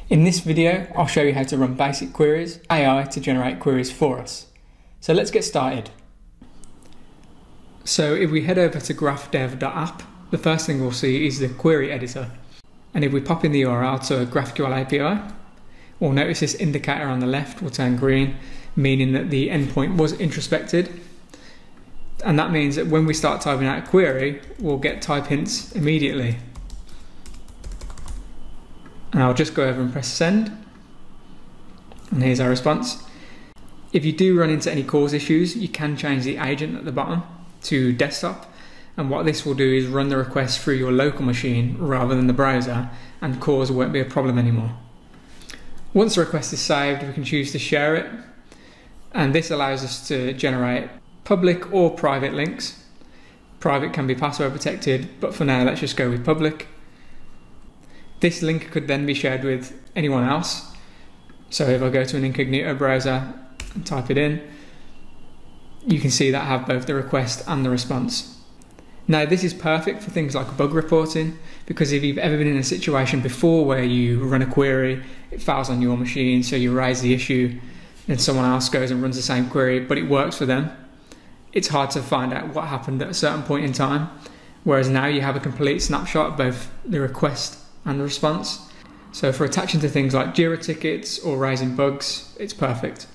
In this video, I'll show you how to run basic queries, AI to generate queries for us. So let's get started. So if we head over to GraphDev.app, the first thing we'll see is the query editor. And if we pop in the URL to a GraphQL API, we'll notice this indicator on the left will turn green, meaning that the endpoint was introspected. And that means that when we start typing out a query, we'll get type hints immediately. And I'll just go over and press send. And here's our response. If you do run into any cause issues, you can change the agent at the bottom to desktop. And what this will do is run the request through your local machine rather than the browser, and cause won't be a problem anymore. Once the request is saved, we can choose to share it. And this allows us to generate public or private links. Private can be password protected, but for now, let's just go with public. This link could then be shared with anyone else. So if I go to an incognito browser and type it in, you can see that I have both the request and the response. Now this is perfect for things like bug reporting, because if you've ever been in a situation before where you run a query, it fails on your machine, so you raise the issue, then someone else goes and runs the same query, but it works for them. It's hard to find out what happened at a certain point in time, whereas now you have a complete snapshot of both the request and the response. So for attaching to things like Jira tickets or raising bugs, it's perfect.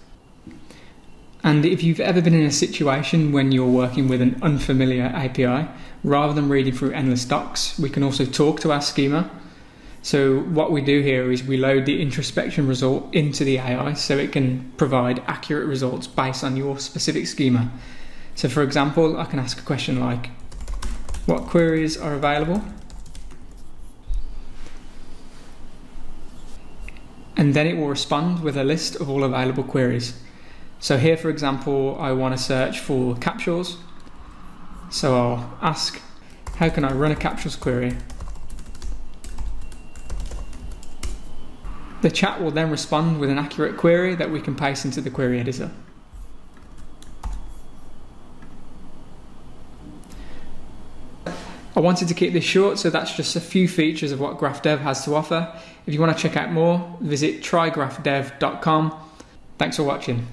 And if you've ever been in a situation when you're working with an unfamiliar API, rather than reading through endless docs, we can also talk to our schema. So what we do here is we load the introspection result into the AI so it can provide accurate results based on your specific schema. So for example, I can ask a question like, what queries are available? And then it will respond with a list of all available queries. So here, for example, I want to search for capsules. So I'll ask, how can I run a capsules query? The chat will then respond with an accurate query that we can paste into the query editor. I wanted to keep this short, so that's just a few features of what GraphDev has to offer. If you want to check out more, visit trygraphdev.com. Thanks for watching.